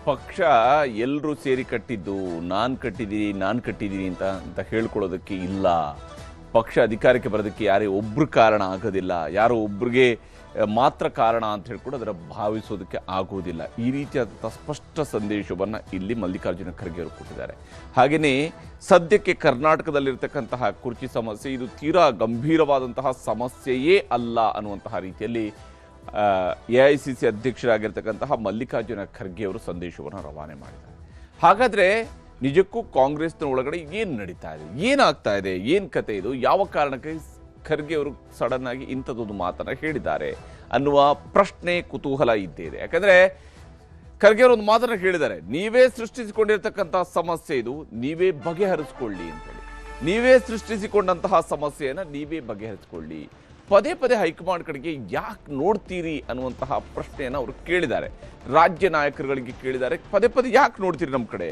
ಪಕ್ಷ ಎಲ್ಲರೂ ಸೇರಿ ಕಟ್ಟಿದ್ದು, ನಾನು ಕಟ್ಟಿದ್ದೀನಿ ಅಂತ ಹೇಳ್ಕೊಳ್ಳೋದಕ್ಕೆ ಇಲ್ಲ. ಪಕ್ಷ ಅಧಿಕಾರಕ್ಕೆ ಬರೋದಕ್ಕೆ ಯಾರೇ ಒಬ್ರು ಕಾರಣ ಆಗೋದಿಲ್ಲ, ಯಾರೋ ಒಬ್ರಿಗೆ ಮಾತ್ರ ಕಾರಣ ಅಂತ ಹೇಳ್ಕೊಂಡು ಅದರ ಭಾವಿಸೋದಕ್ಕೆ ಆಗೋದಿಲ್ಲ. ಈ ರೀತಿಯಾದಂಥ ಸ್ಪಷ್ಟ ಸಂದೇಶವನ್ನು ಇಲ್ಲಿ ಮಲ್ಲಿಕಾರ್ಜುನ ಖರ್ಗೆ ಅವರು ಕೊಟ್ಟಿದ್ದಾರೆ. ಹಾಗೆಯೇ ಸದ್ಯಕ್ಕೆ ಕರ್ನಾಟಕದಲ್ಲಿರ್ತಕ್ಕಂತಹ ಕುರ್ಚಿ ಸಮಸ್ಯೆ ಇದು ತೀರಾ ಗಂಭೀರವಾದಂತಹ ಸಮಸ್ಯೆಯೇ ಅಲ್ಲ ಅನ್ನುವಂತಹ ರೀತಿಯಲ್ಲಿ AICC ಅಧ್ಯಕ್ಷರಾಗಿರ್ತಕ್ಕಂತಹ ಮಲ್ಲಿಕಾರ್ಜುನ ಖರ್ಗೆ ಅವರು ಸಂದೇಶವನ್ನು ರವಾನೆ ಮಾಡಿದ್ದಾರೆ. ಹಾಗಾದರೆ ನಿಜಕ್ಕೂ ಕಾಂಗ್ರೆಸ್ನ ಒಳಗಡೆ ಏನು ನಡೀತಾ ಇದೆ, ಏನಾಗ್ತಾ ಇದೆ, ಏನು ಕತೆ ಇದು, ಯಾವ ಕಾರಣಕ್ಕೆ ಖರ್ಗೆ ಅವರು ಸಡನ್ ಆಗಿ ಇಂಥದ್ದೊಂದು ಮಾತನ್ನು ಹೇಳಿದ್ದಾರೆ ಅನ್ನುವ ಪ್ರಶ್ನೆ ಕುತೂಹಲ ಇದ್ದೇ ಇದೆ. ಯಾಕಂದರೆ ಖರ್ಗೆ ಅವರು ಒಂದು ಮಾತನ್ನು ಹೇಳಿದ್ದಾರೆ, ನೀವೇ ಸೃಷ್ಟಿಸಿಕೊಂಡಿರ್ತಕ್ಕಂಥ ಸಮಸ್ಯೆ ಇದು, ನೀವೇ ಬಗೆಹರಿಸ್ಕೊಳ್ಳಿ ಅಂತೇಳಿ. ನೀವೇ ಸೃಷ್ಟಿಸಿಕೊಂಡಂತಹ ಸಮಸ್ಯೆಯನ್ನು ನೀವೇ ಬಗೆಹರಿಸ್ಕೊಳ್ಳಿ. ಪದೇ ಪದೇ ಹೈಕಮಾಂಡ್ ಕಡೆಗೆ ಯಾಕೆ ನೋಡ್ತೀರಿ ಅನ್ನುವಂತಹ ಪ್ರಶ್ನೆಯನ್ನು ಅವರು ಕೇಳಿದ್ದಾರೆ. ರಾಜ್ಯ ನಾಯಕರುಗಳಿಗೆ ಕೇಳಿದ್ದಾರೆ, ಪದೇ ಪದೇ ಯಾಕೆ ನೋಡ್ತೀರಿ ನಮ್ಮ ಕಡೆ.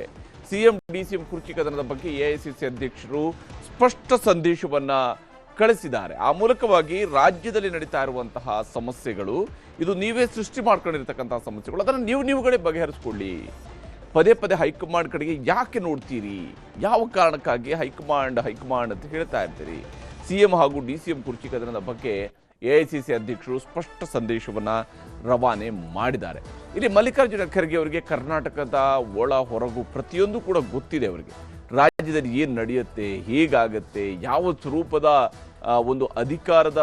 CM DCM ಕುರ್ಚಿ ಕದನದ ಬಗ್ಗೆ AICC ಅಧ್ಯಕ್ಷರು ಸ್ಪಷ್ಟ ಸಂದೇಶವನ್ನು ಕಳಿಸಿದ್ದಾರೆ. ಆ ಮೂಲಕವಾಗಿ ರಾಜ್ಯದಲ್ಲಿ ನಡೀತಾ ಇರುವಂತಹ ಸಮಸ್ಯೆಗಳು ಇದು ನೀವೇ ಸೃಷ್ಟಿ ಮಾಡ್ಕೊಂಡಿರ್ತಕ್ಕಂತಹ ಸಮಸ್ಯೆಗಳು, ಅದನ್ನು ನೀವುಗಳೇ ಬಗೆಹರಿಸ್ಕೊಳ್ಳಿ. ಪದೇ ಪದೇ ಹೈಕಮಾಂಡ್ ಕಡೆಗೆ ಯಾಕೆ ನೋಡ್ತೀರಿ, ಯಾವ ಕಾರಣಕ್ಕಾಗಿ ಹೈಕಮಾಂಡ್ ಅಂತ ಹೇಳ್ತಾ ಇರ್ತೀರಿ. CM ಹಾಗೂ DCM ಕುರ್ಚಿ ಕದನದ ಬಗ್ಗೆ AICC ಅಧ್ಯಕ್ಷರು ಸ್ಪಷ್ಟ ಸಂದೇಶವನ್ನು ರವಾನೆ ಮಾಡಿದ್ದಾರೆ. ಇಲ್ಲಿ ಮಲ್ಲಿಕಾರ್ಜುನ ಖರ್ಗೆ ಅವರಿಗೆ ಕರ್ನಾಟಕದ ಒಳ ಹೊರಗು ಪ್ರತಿಯೊಂದು ಕೂಡ ಗೊತ್ತಿದೆ. ಅವರಿಗೆ ರಾಜ್ಯದಲ್ಲಿ ಏನು ನಡೆಯುತ್ತೆ, ಹೇಗಾಗತ್ತೆ, ಯಾವ ಸ್ವರೂಪದ ಒಂದು ಅಧಿಕಾರದ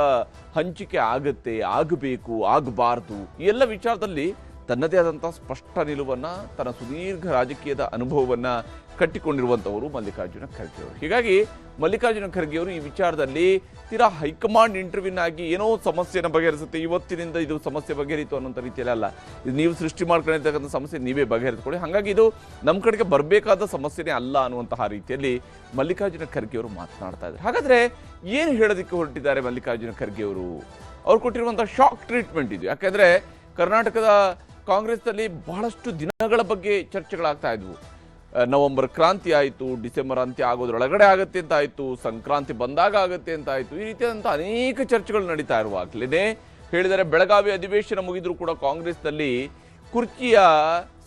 ಹಂಚಿಕೆ ಆಗತ್ತೆ, ಆಗಬೇಕು, ಆಗಬಾರ್ದು, ಈ ಎಲ್ಲ ವಿಚಾರದಲ್ಲಿ ತನ್ನದೇ ಆದಂಥ ಸ್ಪಷ್ಟ ನಿಲುವನ್ನು, ತನ್ನ ಸುದೀರ್ಘ ರಾಜಕೀಯದ ಅನುಭವವನ್ನು ಕಟ್ಟಿಕೊಂಡಿರುವಂಥವರು ಮಲ್ಲಿಕಾರ್ಜುನ ಖರ್ಗೆ ಅವರು. ಹೀಗಾಗಿ ಮಲ್ಲಿಕಾರ್ಜುನ ಖರ್ಗೆ ಅವರು ಈ ವಿಚಾರದಲ್ಲಿ ತೀರಾ ಹೈಕಮಾಂಡ್ ಇಂಟರ್ವ್ಯೂನಾಗಿ ಏನೋ ಸಮಸ್ಯೆನ ಬಗೆಹರಿಸುತ್ತೆ, ಇವತ್ತಿನಿಂದ ಇದು ಸಮಸ್ಯೆ ಬಗೆಹರಿತು ಅನ್ನೋಂಥ ರೀತಿಯಲ್ಲಿ ಅಲ್ಲ, ಇದು ನೀವು ಸೃಷ್ಟಿ ಮಾಡ್ಕೊಂಡಿರ್ತಕ್ಕಂಥ ಸಮಸ್ಯೆ ನೀವೇ ಬಗೆಹರಿಸ್ಕೊಳ್ಳಿ, ಹಾಗಾಗಿ ಇದು ನಮ್ಮ ಕಡೆಗೆ ಬರಬೇಕಾದ ಸಮಸ್ಯೆನೇ ಅಲ್ಲ ಅನ್ನುವಂತಹ ರೀತಿಯಲ್ಲಿ ಮಲ್ಲಿಕಾರ್ಜುನ ಖರ್ಗೆ ಅವರು ಮಾತನಾಡ್ತಾ ಇದ್ದಾರೆ. ಹಾಗಾದರೆ ಏನು ಹೇಳೋದಕ್ಕೆ ಹೊರಟಿದ್ದಾರೆ ಮಲ್ಲಿಕಾರ್ಜುನ ಖರ್ಗೆ ಅವರು? ಅವ್ರು ಕೊಟ್ಟಿರುವಂಥ ಶಾಕ್ ಟ್ರೀಟ್ಮೆಂಟ್ ಇದು. ಯಾಕೆಂದರೆ ಕರ್ನಾಟಕದ ಕಾಂಗ್ರೆಸ್ನಲ್ಲಿ ಬಹಳಷ್ಟು ದಿನಗಳ ಬಗ್ಗೆ ಚರ್ಚೆಗಳಾಗ್ತಾ ಇದ್ವು. ನವೆಂಬರ್ ಕ್ರಾಂತಿ ಆಯಿತು, ಡಿಸೆಂಬರ್ ಅಂತ್ಯ ಆಗೋದ್ರೊಳಗಡೆ ಆಗುತ್ತೆ ಅಂತ ಆಯಿತು, ಸಂಕ್ರಾಂತಿ ಬಂದಾಗ ಆಗುತ್ತೆ ಅಂತ ಆಯಿತು, ಈ ರೀತಿಯಾದಂಥ ಅನೇಕ ಚರ್ಚೆಗಳು ನಡೀತಾ ಇರುವಾಗಲೇ ಹೇಳಿದರೆ ಬೆಳಗಾವಿ ಅಧಿವೇಶನ ಮುಗಿದರೂ ಕೂಡ ಕಾಂಗ್ರೆಸ್ನಲ್ಲಿ ಕುರ್ಚಿಯ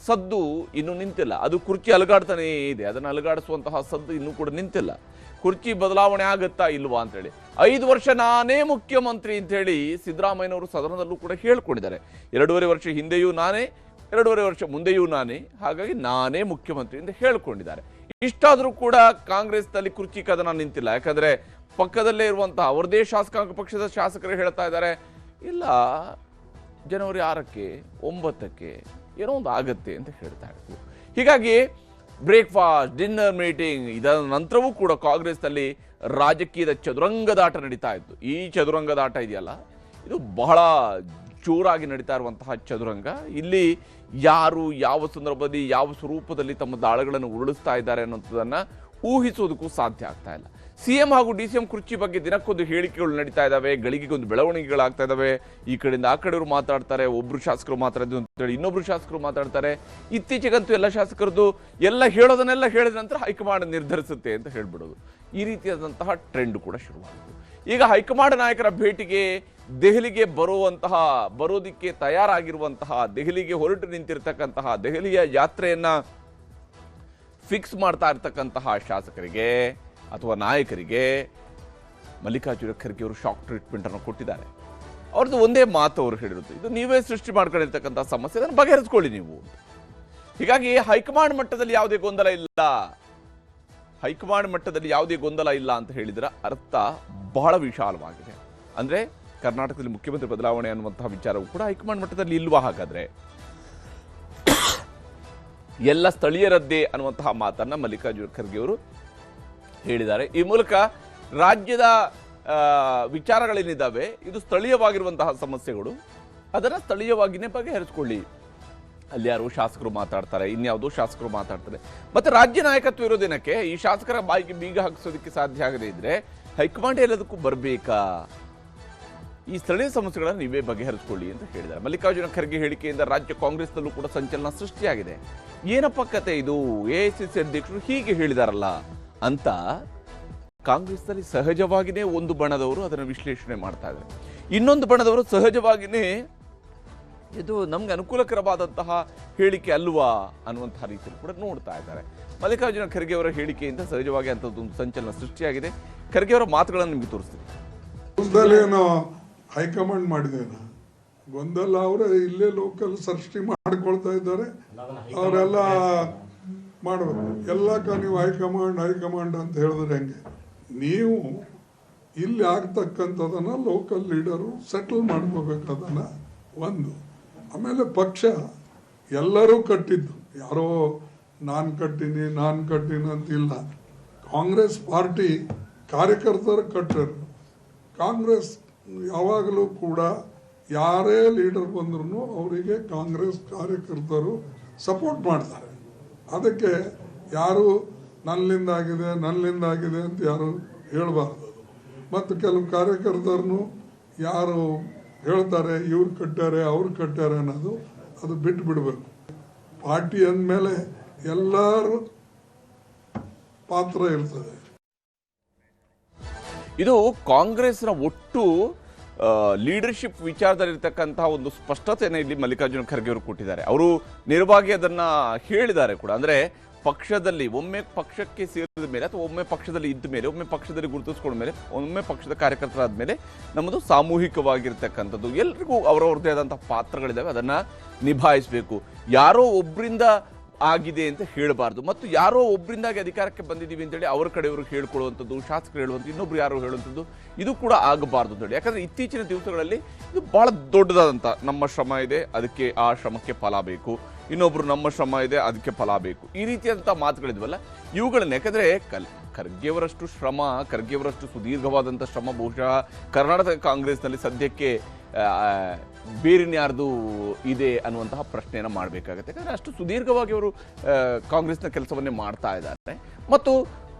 ಸದ್ದು ಇನ್ನೂ ನಿಂತಿಲ್ಲ. ಅದು ಕುರ್ಚಿ ಅಲುಗಾಡ್ತಾನೇ ಇದೆ, ಅದನ್ನು ಅಲುಗಾಡಿಸುವಂತಹ ಸದ್ದು ಇನ್ನೂ ಕೂಡ ನಿಂತಿಲ್ಲ. ಕುರ್ಚಿ ಬದಲಾವಣೆ ಆಗುತ್ತಾ ಇಲ್ವಾ ಅಂತೇಳಿ 5 ವರ್ಷ ನಾನೇ ಮುಖ್ಯಮಂತ್ರಿ ಅಂತೇಳಿ ಸಿದ್ದರಾಮಯ್ಯನವರು ಸದನದಲ್ಲೂ ಕೂಡ ಹೇಳ್ಕೊಂಡಿದ್ದಾರೆ. 2.5 ವರ್ಷ ಹಿಂದೆಯೂ ನಾನೇ, 2.5 ವರ್ಷ ಮುಂದೆಯೂ ನಾನೇ, ಹಾಗಾಗಿ ನಾನೇ ಮುಖ್ಯಮಂತ್ರಿ ಅಂತ ಹೇಳ್ಕೊಂಡಿದ್ದಾರೆ. ಇಷ್ಟಾದರೂ ಕೂಡ ಕಾಂಗ್ರೆಸ್ನಲ್ಲಿ ಕುರ್ಚಿ ಕದನ ನಿಂತಿಲ್ಲ. ಯಾಕಂದರೆ ಪಕ್ಕದಲ್ಲೇ ಇರುವಂತಹ ಅವರದೇ ಶಾಸಕಾಂಗ ಪಕ್ಷದ ಶಾಸಕರು ಹೇಳ್ತಾ ಇದ್ದಾರೆ, ಇಲ್ಲ ಜನವರಿ 6ಕ್ಕೆ 9ಕ್ಕೆ ಏನೋ ಒಂದು ಆಗತ್ತೆ ಅಂತ ಹೇಳ್ತಾ ಇದ್ರು. ಹೀಗಾಗಿ ಬ್ರೇಕ್ಫಾಸ್ಟ್, ಡಿನ್ನರ್ ಮೀಟಿಂಗ್ ಇದರ ನಂತರವೂ ಕೂಡ ಕಾಂಗ್ರೆಸ್ನಲ್ಲಿ ರಾಜಕೀಯದ ಚದುರಂಗದಾಟ ನಡೀತಾ ಇತ್ತು. ಈ ಚದುರಂಗದಾಟ ಇದೆಯಲ್ಲ, ಇದು ಬಹಳ ಜೋರಾಗಿ ನಡೀತಾ ಇರುವಂತಹ ಚದುರಂಗ. ಇಲ್ಲಿ ಯಾರು ಯಾವ ಸಂದರ್ಭದಲ್ಲಿ ಯಾವ ಸ್ವರೂಪದಲ್ಲಿ ತಮ್ಮ ದಾಳಗಳನ್ನು ಉರುಳಿಸ್ತಾ ಇದ್ದಾರೆ ಅನ್ನೋದನ್ನು ಊಹಿಸೋದಕ್ಕೂ ಸಾಧ್ಯ ಆಗ್ತಾ ಇಲ್ಲ. CM ಹಾಗೂ DCM ಕುರ್ಚಿ ಬಗ್ಗೆ ದಿನಕ್ಕೊಂದು ಹೇಳಿಕೆಗಳು ನಡೀತಾ ಇದ್ದಾವೆ, ಗಳಿಗೆಗೊಂದು ಬೆಳವಣಿಗೆಗಳಾಗ್ತಾ ಇದ್ದಾವೆ. ಈ ಕಡೆಯಿಂದ ಆ ಕಡೆಯವರು ಮಾತಾಡ್ತಾರೆ, ಒಬ್ಬರು ಶಾಸಕರು ಮಾತಾಡಿದ್ರು ಅಂತೇಳಿ ಇನ್ನೊಬ್ರು ಶಾಸಕರು ಮಾತಾಡ್ತಾರೆ. ಇತ್ತೀಚೆಗಂತೂ ಎಲ್ಲ ಶಾಸಕರದ್ದು ಎಲ್ಲ ಹೇಳೋದನ್ನೆಲ್ಲ ಹೇಳಿದ ನಂತರ ಹೈಕಮಾಂಡ್ ನಿರ್ಧರಿಸುತ್ತೆ ಅಂತ ಹೇಳ್ಬಿಡೋದು, ಈ ರೀತಿಯಾದಂತಹ ಟ್ರೆಂಡ್ ಕೂಡ ಶುರುವಾಯಿತು. ಈಗ ಹೈಕಮಾಂಡ್ ನಾಯಕರ ಭೇಟಿಗೆ ದೆಹಲಿಗೆ ಬರೋದಕ್ಕೆ ತಯಾರಾಗಿರುವಂತಹ, ದೆಹಲಿಗೆ ಹೊರಟು ನಿಂತಿರ್ತಕ್ಕಂತಹ, ದೆಹಲಿಯ ಯಾತ್ರೆಯನ್ನು ಫಿಕ್ಸ್ ಮಾಡ್ತಾ ಇರ್ತಕ್ಕಂತಹ ಶಾಸಕರಿಗೆ ಅಥವಾ ನಾಯಕರಿಗೆ ಮಲ್ಲಿಕಾರ್ಜುನ ಖರ್ಗೆ ಅವರು ಶಾಕ್ ಟ್ರೀಟ್ಮೆಂಟನ್ನು ಕೊಟ್ಟಿದ್ದಾರೆ. ಅವ್ರದ್ದು ಒಂದೇ ಮಾತು ಅವರು ಹೇಳಿರುತ್ತೆ, ಇದು ನೀವೇ ಸೃಷ್ಟಿ ಮಾಡ್ಕೊಂಡಿರ್ತಕ್ಕಂಥ ಸಮಸ್ಯೆ, ಅದನ್ನು ಬಗೆಹರಿಸ್ಕೊಳ್ಳಿ ನೀವು. ಹೀಗಾಗಿ ಹೈಕಮಾಂಡ್ ಮಟ್ಟದಲ್ಲಿ ಯಾವುದೇ ಗೊಂದಲ ಇಲ್ಲ, ಹೈಕಮಾಂಡ್ ಮಟ್ಟದಲ್ಲಿ ಯಾವುದೇ ಗೊಂದಲ ಇಲ್ಲ ಅಂತ ಹೇಳಿದ್ರೆ ಅರ್ಥ ಬಹಳ ವಿಶಾಲವಾಗಿದೆ. ಅಂದರೆ ಕರ್ನಾಟಕದಲ್ಲಿ ಮುಖ್ಯಮಂತ್ರಿ ಬದಲಾವಣೆ ಅನ್ನುವಂತಹ ವಿಚಾರವೂ ಕೂಡ ಹೈಕಮಾಂಡ್ ಮಟ್ಟದಲ್ಲಿ ಇಲ್ವಾ? ಹಾಗಾದರೆ ಎಲ್ಲ ಸ್ಥಳೀಯರದ್ದೇ ಅನ್ನುವಂತಹ ಮಾತನ್ನು ಮಲ್ಲಿಕಾರ್ಜುನ ಖರ್ಗೆ ಅವರು ಹೇಳಿದ್ದಾರೆ. ಈ ಮೂಲಕ ರಾಜ್ಯದ ವಿಚಾರಗಳೇನಿದ್ದಾವೆ ಇದು ಸ್ಥಳೀಯವಾಗಿರುವಂತಹ ಸಮಸ್ಯೆಗಳು, ಅದನ್ನು ಸ್ಥಳೀಯವಾಗಿಯೇ ಬಗೆಹರಿಸ್ಕೊಳ್ಳಿ. ಅಲ್ಲಿ ಯಾರು ಶಾಸಕರು ಮಾತಾಡ್ತಾರೆ, ಇನ್ಯಾವುದೋ ಶಾಸಕರು ಮಾತಾಡ್ತಾರೆ. ಮತ್ತು ರಾಜ್ಯ ನಾಯಕತ್ವ ಇರೋದೇನಕ್ಕೆ ಈ ಶಾಸಕರ ಬಾಯಿಗೆ ಬೀಗ ಹಾಕಿಸೋದಕ್ಕೆ ಸಾಧ್ಯ ಆಗದೇ ಇದ್ರೆ ಹೈಕಮಾಂಡ್ ಎಲ್ಲದಕ್ಕೂ ಬರಬೇಕಾ? ಈ ಸ್ಥಳೀಯ ಸಮಸ್ಯೆಗಳನ್ನು ನೀವೇ ಬಗೆಹರಿಸ್ಕೊಳ್ಳಿ ಅಂತ ಹೇಳಿದ್ದಾರೆ. ಮಲ್ಲಿಕಾರ್ಜುನ ಖರ್ಗೆ ಹೇಳಿಕೆಯಿಂದ ರಾಜ್ಯ ಕಾಂಗ್ರೆಸ್ನಲ್ಲೂ ಕೂಡ ಸಂಚಲನ ಸೃಷ್ಟಿಯಾಗಿದೆ. ಏನಪ್ಪ ಕತೆ ಇದು, AICC ಅಧ್ಯಕ್ಷರು ಹೀಗೆ ಹೇಳಿದಾರಲ್ಲ ಅಂತ ಕಾಂಗ್ರೆಸ್ನಲ್ಲಿ ಸಹಜವಾಗಿಯೇ ಒಂದು ಬಣದವರು ಅದನ್ನು ವಿಶ್ಲೇಷಣೆ ಮಾಡ್ತಾ ಇದ್ದಾರೆ. ಇನ್ನೊಂದು ಬಣದವರು ಸಹಜವಾಗಿಯೇ ಇದು ನಮ್ಗೆ ಅನುಕೂಲಕರವಾದಂತಹ ಹೇಳಿಕೆ ಅಲ್ವಾ ಅನ್ನುವಂತಹ ರೀತಿಯಲ್ಲಿ ಕೂಡ ನೋಡ್ತಾ ಇದ್ದಾರೆ. ಮಲ್ಲಿಕಾರ್ಜುನ ಖರ್ಗೆ ಅವರ ಹೇಳಿಕೆಯಿಂದ ಸಹಜವಾಗಿ ಅಂಥದ್ದೊಂದು ಸಂಚಲನ ಸೃಷ್ಟಿಯಾಗಿದೆ. ಖರ್ಗೆ ಅವರ ಮಾತುಗಳನ್ನು ನಿಮಗೆ ತೋರಿಸ್ತೀನಿ. ಗೊಂದಲ ಏನೋ ಹೈಕಮಾಂಡ್ ಮಾಡಿದೇನ ಗೊಂದಲ ಅವರೇ ಇಲ್ಲೇ ಲೋಕಲ್ ಸೃಷ್ಟಿ ಮಾಡ್ಕೊಳ್ತಾ ಇದ್ದಾರೆ. ಅವರೆಲ್ಲ ಮಾಡಬೇಕು ಎಲ್ಲಕ್ಕ ನೀವು ಹೈಕಮಾಂಡ್ ಅಂತ ಹೇಳಿದ್ರೆ ಹೆಂಗೆ? ನೀವು ಇಲ್ಲಿ ಆಗ್ತಕ್ಕಂಥದನ್ನ ಲೋಕಲ್ ಲೀಡರು ಸೆಟಲ್ ಮಾಡ್ಕೋಬೇಕು ಅದನ್ನ ಒಂದು. ಆಮೇಲೆ ಪಕ್ಷ ಎಲ್ಲರೂ ಕಟ್ಟಿದ್ದು, ಯಾರೋ ನಾನು ಕಟ್ಟಿನಿ ಅಂತಿಲ್ಲ. ಕಾಂಗ್ರೆಸ್ ಪಾರ್ಟಿ ಕಾರ್ಯಕರ್ತರು ಕಟ್ಟರು. ಕಾಂಗ್ರೆಸ್ ಯಾವಾಗಲೂ ಕೂಡ ಯಾರೇ ಲೀಡರ್ ಬಂದ್ರೂ ಅವರಿಗೆ ಕಾಂಗ್ರೆಸ್ ಕಾರ್ಯಕರ್ತರು ಸಪೋರ್ಟ್ ಮಾಡ್ತಾರೆ. ಅದಕ್ಕೆ ಯಾರು ನನ್ನಿಂದಾಗಿದೆ ಅಂತ ಯಾರು ಹೇಳಬಾರ್ದು. ಮತ್ತು ಕೆಲವು ಕಾರ್ಯಕರ್ತರನ್ನು ಯಾರು ಹೇಳ್ತಾರೆ ಇವ್ರು ಕಟ್ಟಾರೆ ಅವ್ರು ಕಟ್ಟಾರೆ ಅನ್ನೋದು ಅದು ಬಿಟ್ಟು ಬಿಡಬೇಕು. ಪಾರ್ಟಿ ಅಂದಮೇಲೆ ಎಲ್ಲರೂ ಪಾತ್ರ ಇರ್ತದೆ. ಇದು ಕಾಂಗ್ರೆಸ್ನ ಒಟ್ಟು ಲೀಡರ್ಶಿಪ್ ವಿಚಾರದಲ್ಲಿರ್ತಕ್ಕಂತಹ ಒಂದು ಸ್ಪಷ್ಟತೆಯನ್ನು ಇಲ್ಲಿ ಮಲ್ಲಿಕಾರ್ಜುನ ಖರ್ಗೆ ಅವರು ಕೊಟ್ಟಿದ್ದಾರೆ. ಅವರು ನೇರವಾಗಿ ಅದನ್ನ ಹೇಳಿದ್ದಾರೆ ಕೂಡ. ಅಂದ್ರೆ ಪಕ್ಷದಲ್ಲಿ ಒಮ್ಮೆ ಪಕ್ಷಕ್ಕೆ ಸೇರಿದ ಮೇಲೆ ಅಥವಾ ಒಮ್ಮೆ ಪಕ್ಷದಲ್ಲಿ ಇದ್ದ ಮೇಲೆ, ಒಮ್ಮೆ ಪಕ್ಷದಲ್ಲಿ ಗುರುತಿಸ್ಕೊಂಡ ಮೇಲೆ, ಒಮ್ಮೆ ಪಕ್ಷದ ಕಾರ್ಯಕರ್ತರಾದ ಮೇಲೆ ನಮ್ಮದು ಸಾಮೂಹಿಕವಾಗಿರ್ತಕ್ಕಂಥದ್ದು, ಎಲ್ರಿಗೂ ಅವರವ್ರದ್ದೇ ಆದಂತಹ ಪಾತ್ರಗಳಿದ್ದಾವೆ, ಅದನ್ನ ನಿಭಾಯಿಸಬೇಕು. ಯಾರೋ ಒಬ್ಬರಿಂದ ಆಗಿದೆ ಅಂತ ಹೇಳಬಾರ್ದು. ಮತ್ತು ಯಾರೋ ಒಬ್ಬರಿಂದಾಗಿ ಅಧಿಕಾರಕ್ಕೆ ಬಂದಿದ್ದೀವಿ ಅಂತೇಳಿ ಅವರ ಕಡೆಯವರು ಹೇಳ್ಕೊಳ್ಳುವಂಥದ್ದು, ಶಾಸಕರು ಹೇಳುವಂಥದ್ದು, ಇನ್ನೊಬ್ರು ಯಾರು ಹೇಳುವಂಥದ್ದು, ಇದು ಕೂಡ ಆಗಬಾರ್ದು ಅಂತೇಳಿ. ಯಾಕಂದ್ರೆ ಇತ್ತೀಚಿನ ದಿವಸಗಳಲ್ಲಿ ಇದು ಬಹಳ ದೊಡ್ಡದಾದಂಥ ನಮ್ಮ ಶ್ರಮ ಇದೆ, ಅದಕ್ಕೆ ಆ ಶ್ರಮಕ್ಕೆ ಫಲ ಬೇಕು, ಇನ್ನೊಬ್ರು ನಮ್ಮ ಶ್ರಮ ಇದೆ ಅದಕ್ಕೆ ಫಲ ಬೇಕು, ಈ ರೀತಿಯಾದಂಥ ಮಾತುಗಳಿದ್ವಲ್ಲ ಇವುಗಳನ್ನ. ಯಾಕಂದ್ರೆ ಖರ್ಗೆಯವರಷ್ಟು ಶ್ರಮ, ಖರ್ಗೆಯವರಷ್ಟು ಸುದೀರ್ಘವಾದಂಥ ಶ್ರಮ ಬಹುಶಃ ಕರ್ನಾಟಕ ಕಾಂಗ್ರೆಸ್ನಲ್ಲಿ ಸದ್ಯಕ್ಕೆ ಬೇರಿನ್ಯಾರ್ದು ಇದೆ ಅನ್ನುವಂತಹ ಪ್ರಶ್ನೆಯನ್ನು ಮಾಡಬೇಕಾಗತ್ತೆ. ಯಾಕಂದರೆ ಅಷ್ಟು ಸುದೀರ್ಘವಾಗಿ ಅವರು ಕಾಂಗ್ರೆಸ್ನ ಕೆಲಸವನ್ನೇ ಮಾಡ್ತಾ ಇದ್ದಾರೆ ಮತ್ತು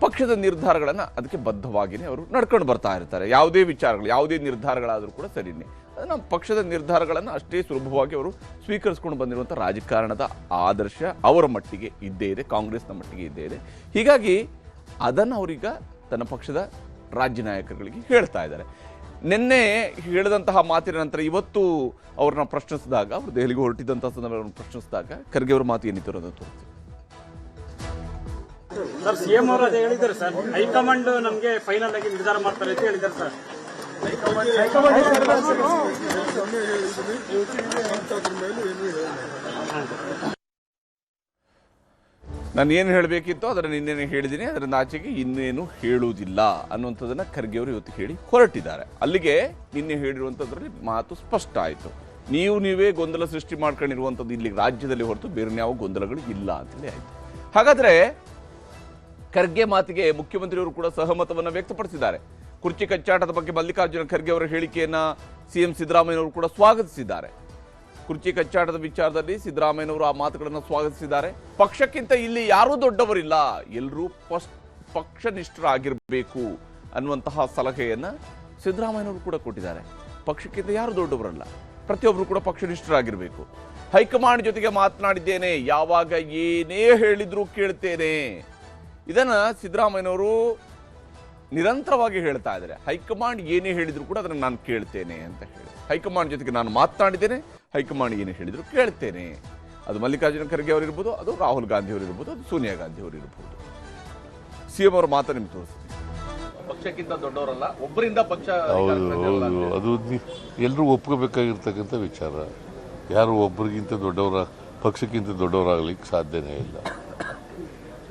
ಪಕ್ಷದ ನಿರ್ಧಾರಗಳನ್ನು ಅದಕ್ಕೆ ಬದ್ಧವಾಗಿಯೇ ಅವರು ನಡ್ಕೊಂಡು ಬರ್ತಾ ಇರ್ತಾರೆ. ಯಾವುದೇ ವಿಚಾರಗಳು, ಯಾವುದೇ ನಿರ್ಧಾರಗಳಾದರೂ ಕೂಡ ಸರಿಯೇ ನಮ್ಮ ಪಕ್ಷದ ನಿರ್ಧಾರಗಳನ್ನು ಅಷ್ಟೇ ಸುಲಭವಾಗಿ ಅವರು ಸ್ವೀಕರಿಸ್ಕೊಂಡು ಬಂದಿರುವಂಥ ರಾಜಕಾರಣದ ಆದರ್ಶ ಅವರ ಮಟ್ಟಿಗೆ ಇದ್ದೇ ಇದೆ, ಕಾಂಗ್ರೆಸ್ನ ಮಟ್ಟಿಗೆ ಇದ್ದೇ ಇದೆ. ಹೀಗಾಗಿ ಅದನ್ನು ಅವರೀಗ ತನ್ನ ಪಕ್ಷದ ರಾಜ್ಯ ನಾಯಕರುಗಳಿಗೆ ಹೇಳ್ತಾ ಇದ್ದಾರೆ. ನಿನ್ನೆ ಹೇಳಿದಂತಹ ಮಾತಿನ ನಂತರ ಇವತ್ತು ಅವ್ರನ್ನ ಪ್ರಶ್ನಿಸಿದಾಗ, ಅವರು ದೆಹಲಿಗೆ ಹೊರಟಿದ್ದಂತಹ ಸಂದರ್ಭವನ್ನು ಪ್ರಶ್ನಿಸಿದಾಗ ಖರ್ಗೆ ಅವರ ಮಾತು ಏನಿತ್ತು ಅನ್ನೋದು ತೋರಿಸ್ತೀವಿ. ಸರ್, ಸಿಎಂ ಅವರು ಅದೇ ಹೇಳಿದ್ದಾರೆ ಸರ್, ಹೈಕಮಾಂಡ್ ನಮಗೆ ಫೈನಲ್ ಆಗಿ ನಿರ್ಧಾರ ಮಾಡ್ತಾರೆ ಅಂತ ಹೇಳಿದ್ದಾರೆ ಸರ್. ನಾನು ಏನು ಹೇಳಬೇಕಿತ್ತು ಅದನ್ನು ನಿನ್ನೆನೇ ಹೇಳಿದ್ದೀನಿ, ಅದರಿಂದ ಆಚೆಗೆ ಇನ್ನೇನು ಹೇಳುವುದಿಲ್ಲ ಅನ್ನುವಂಥದ್ದನ್ನು ಖರ್ಗೆ ಅವರು ಇವತ್ತು ಹೇಳಿ ಹೊರಟಿದ್ದಾರೆ. ಅಲ್ಲಿಗೆ ನಿನ್ನೆ ಹೇಳಿರುವಂಥದ್ರಲ್ಲಿ ಮಾತು ಸ್ಪಷ್ಟ ಆಯಿತು. ನೀವೇ ಗೊಂದಲ ಸೃಷ್ಟಿ ಮಾಡ್ಕೊಂಡಿರುವಂಥದ್ದು ಇಲ್ಲಿ ರಾಜ್ಯದಲ್ಲಿ ಹೊರತು ಬೇರೆ ಯಾವ ಗೊಂದಲಗಳು ಇಲ್ಲ ಅಂತೇಳಿ ಆಯಿತು. ಹಾಗಾದರೆ ಖರ್ಗೆ ಮಾತಿಗೆ ಮುಖ್ಯಮಂತ್ರಿಯವರು ಕೂಡ ಸಹಮತವನ್ನು ವ್ಯಕ್ತಪಡಿಸಿದ್ದಾರೆ. ಕುರ್ಚಿ ಕಚ್ಚಾಟದ ಬಗ್ಗೆ ಮಲ್ಲಿಕಾರ್ಜುನ ಖರ್ಗೆ ಅವರ ಹೇಳಿಕೆಯನ್ನು ಸಿಎಂ ಸಿದ್ದರಾಮಯ್ಯನವರು ಕೂಡ ಸ್ವಾಗತಿಸಿದ್ದಾರೆ. ಕುರ್ಚಿ ಕಚ್ಚಾಟದ ವಿಚಾರದಲ್ಲಿ ಸಿದ್ದರಾಮಯ್ಯನವರು ಆ ಮಾತುಗಳನ್ನು ಸ್ವಾಗತಿಸಿದ್ದಾರೆ. ಪಕ್ಷಕ್ಕಿಂತ ಇಲ್ಲಿ ಯಾರೂ ದೊಡ್ಡವರಿಲ್ಲ, ಎಲ್ಲರೂ ಪಕ್ಷನಿಷ್ಠರಾಗಿರಬೇಕು ಅನ್ನುವಂತಹ ಸಲಹೆಯನ್ನು ಸಿದ್ದರಾಮಯ್ಯನವರು ಕೂಡ ಕೊಟ್ಟಿದ್ದಾರೆ. ಪಕ್ಷಕ್ಕಿಂತ ಯಾರು ದೊಡ್ಡವರಲ್ಲ, ಪ್ರತಿಯೊಬ್ಬರು ಕೂಡ ಪಕ್ಷನಿಷ್ಠರಾಗಿರಬೇಕು. ಹೈಕಮಾಂಡ್ ಜೊತೆಗೆ ಮಾತನಾಡಿದ್ದೇನೆ, ಯಾವಾಗ ಏನೇ ಹೇಳಿದ್ರು ಕೇಳ್ತೇನೆ. ಇದನ್ನ ಸಿದ್ದರಾಮಯ್ಯನವರು ನಿರಂತರವಾಗಿ ಹೇಳ್ತಾ ಇದ್ದಾರೆ. ಹೈಕಮಾಂಡ್ ಏನೇ ಹೇಳಿದ್ರು ಕೂಡ ಅದನ್ನು ನಾನು ಕೇಳ್ತೇನೆ ಅಂತ ಹೇಳಿ, ಹೈಕಮಾಂಡ್ ಜೊತೆಗೆ ನಾನು ಮಾತನಾಡಿದ್ದೇನೆ, ಹೈಕಮಾಂಡ್ ಏನೇ ಹೇಳಿದ್ರು ಕೇಳ್ತೇನೆ. ಅದು ಮಲ್ಲಿಕಾರ್ಜುನ ಖರ್ಗೆ ಅವರಿರ್ಬೋದು, ಅದು ರಾಹುಲ್ ಗಾಂಧಿ ಅವರಿರ್ಬೋದು, ಅದು ಸೋನಿಯಾ ಗಾಂಧಿ ಅವರಿರ್ಬೋದು. ಸಿಎಂ ಅವರ ಮಾತು ನಿಮ್ಗೆ ತೋರಿಸ್ತೀನಿ. ಪಕ್ಷಕ್ಕಿಂತ ದೊಡ್ಡವರಲ್ಲ, ಒಬ್ಬರಿಂದ ಪಕ್ಷ. ಅದು ಎಲ್ಲರೂ ಒಪ್ಕೋಬೇಕಾಗಿರ್ತಕ್ಕಂಥ ವಿಚಾರ. ಯಾರು ಒಬ್ಬರಿಗಿಂತ ದೊಡ್ಡವರ, ಪಕ್ಷಕ್ಕಿಂತ ದೊಡ್ಡವರಾಗ್ಲಿಕ್ಕೆ ಸಾಧ್ಯನೇ ಇಲ್ಲ.